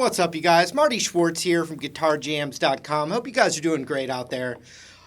What's up, you guys? Marty Schwartz here from GuitarJams.com. Hope you guys are doing great out there.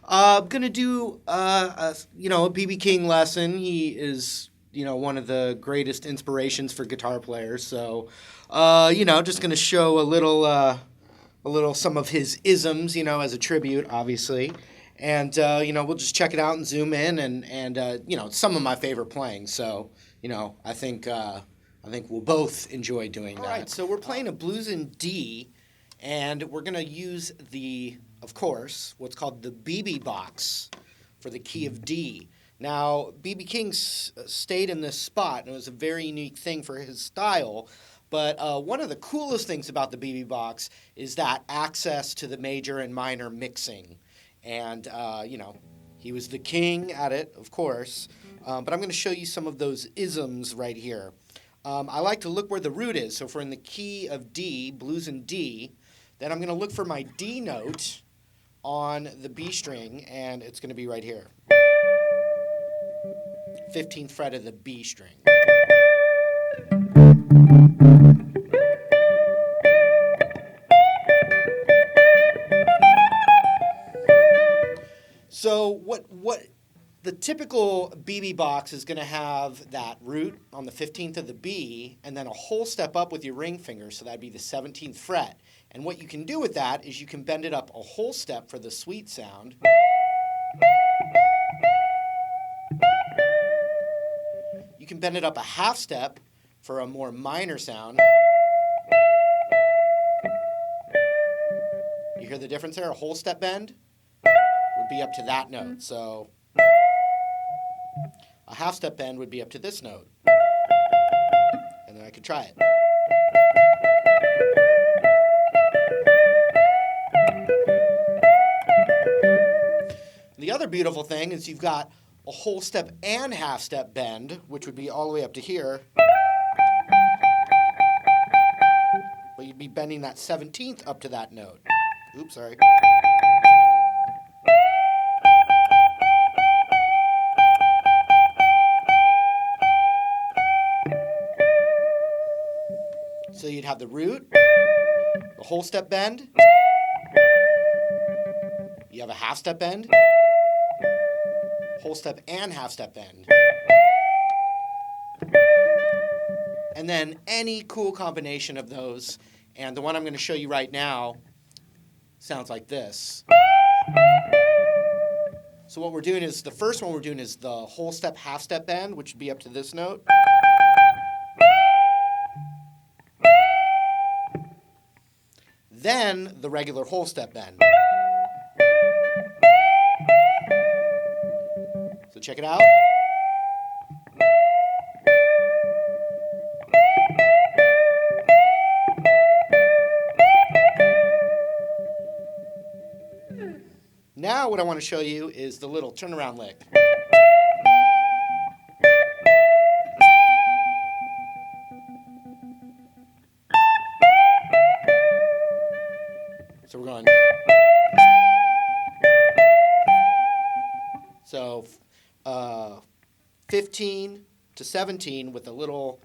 I'm gonna do a BB King lesson. He is one of the greatest inspirations for guitar players. So just gonna show a little some of his isms, as a tribute, obviously. And we'll just check it out and zoom in and some of my favorite playing. So I think we'll both enjoy doing that. All right, so we're playing a blues in D, and we're going to use of course, what's called the BB box for the key of D. Now, BB King stayed in this spot, and it was a very unique thing for his style. But one of the coolest things about the BB box is that access to the major and minor mixing. And, he was the king at it, of course. But I'm going to show you some of those isms right here. I like to look where the root is. So if we're in the key of D, blues in D, then I'm going to look for my D note on the B string, and it's going to be right here. 15th fret of the B string. So what the typical BB box is going to have that root on the 15th of the B, and then a whole step up with your ring finger, so that'd be the 17th fret. And what you can do with that is you can bend it up a whole step for the sweet sound. You can bend it up a half step for a more minor sound. You hear the difference there? A whole step bend would be up to that note. So a half step bend would be up to this note. And then I could try it. The other beautiful thing is you've got a whole step and half step bend, which would be all the way up to here. But you'd be bending that 17th up to that note. Oops, sorry. So you'd have the root, the whole step bend, you have a half step bend, whole step and half step bend. And then any cool combination of those, and the one I'm going to show you right now sounds like this. So what we're doing is, the first one we're doing is the whole step, half step bend, which would be up to this note. Then the regular whole step bend. So check it out. Now what I want to show you is the little turnaround lick. So we're going. So 15 to 17 with a little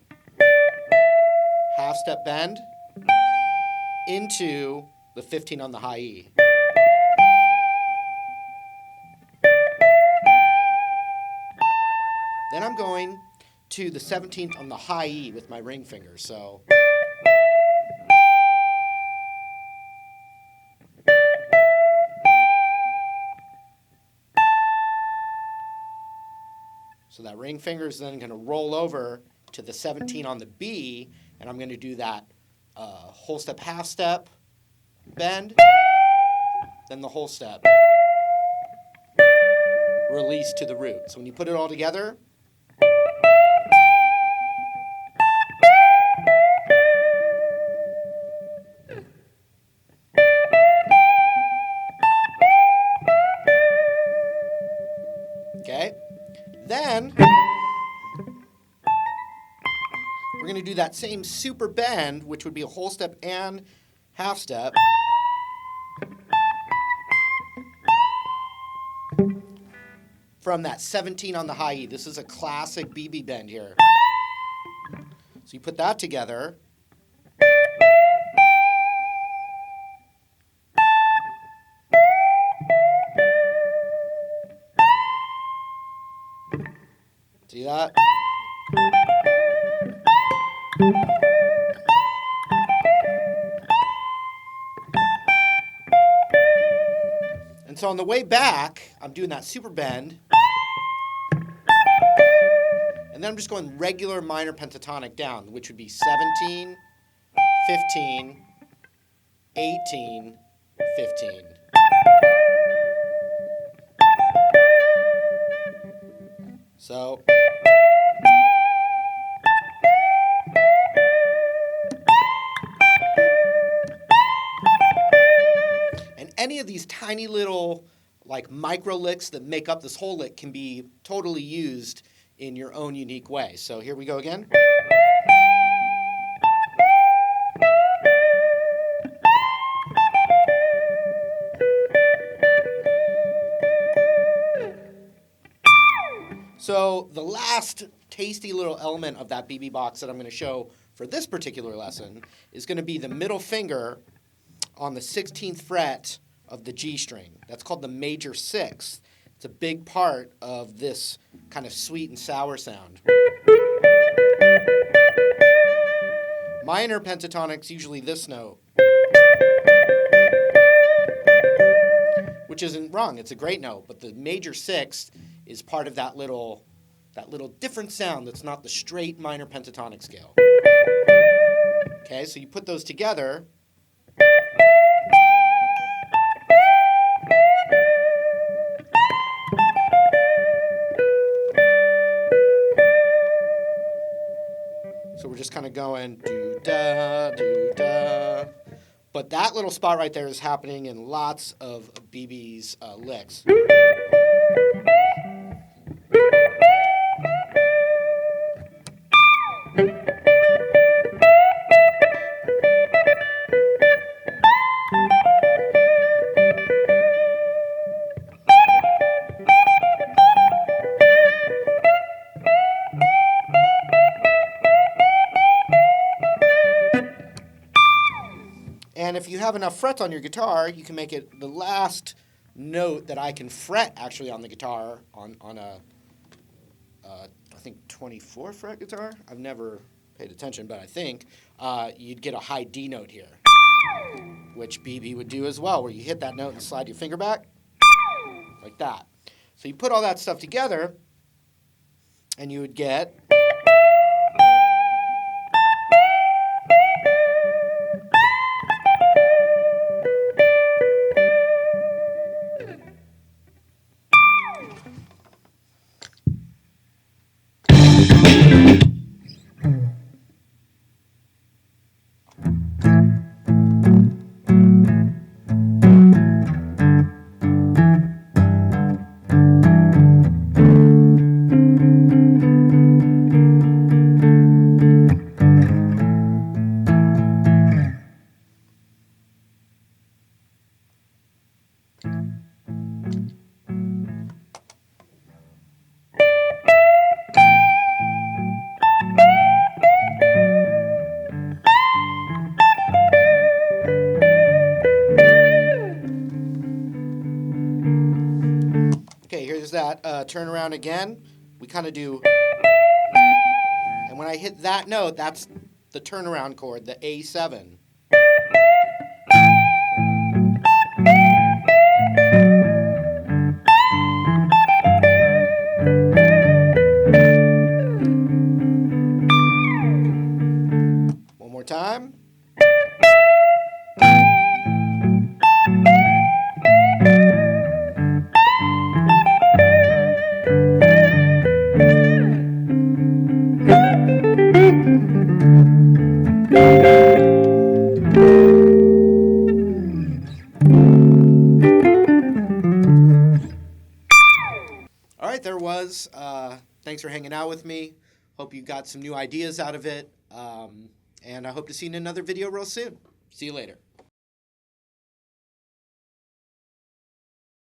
half step bend into the 15 on the high E. Then I'm going to the 17th on the high E with my ring finger. So that ring finger is then going to roll over to the 17 on the B, and I'm going to do that whole step, half step, bend, then the whole step, release to the root. So when you put it all together, okay? Then we're going to do that same super bend, which would be a whole step and half step. From that 17 on the high E. This is a classic BB bend here. So you put that together. See that? And so on the way back, I'm doing that super bend. And then I'm just going regular minor pentatonic down, which would be 17, 15, 18, 15. So. And any of these tiny little like micro licks that make up this whole lick can be totally used in your own unique way. So here we go again. So the last tasty little element of that BB box that I'm going to show for this particular lesson is going to be the middle finger on the 16th fret of the G string. That's called the major sixth. It's a big part of this kind of sweet and sour sound. Minor pentatonic's usually this note, which isn't wrong. It's a great note, but the major sixth is part of that little different sound that's not the straight minor pentatonic scale. Okay, so you put those together. So we're just kind of going do-da, do-da. But that little spot right there is happening in lots of BB's licks. And if you have enough frets on your guitar, you can make it the last note that I can fret actually on the guitar on a, I think 24 fret guitar. I've never paid attention, but I think you'd get a high D note here, which BB would do as well, where you hit that note and slide your finger back like that. So you put all that stuff together, and you would get. Okay, here's that turn around again. We kind of do, and when I hit that note, that's the turnaround chord, the A7. One more time. All right, there was. Thanks for hanging out with me. Hope you got some new ideas out of it. And I hope to see you in another video real soon. See you later.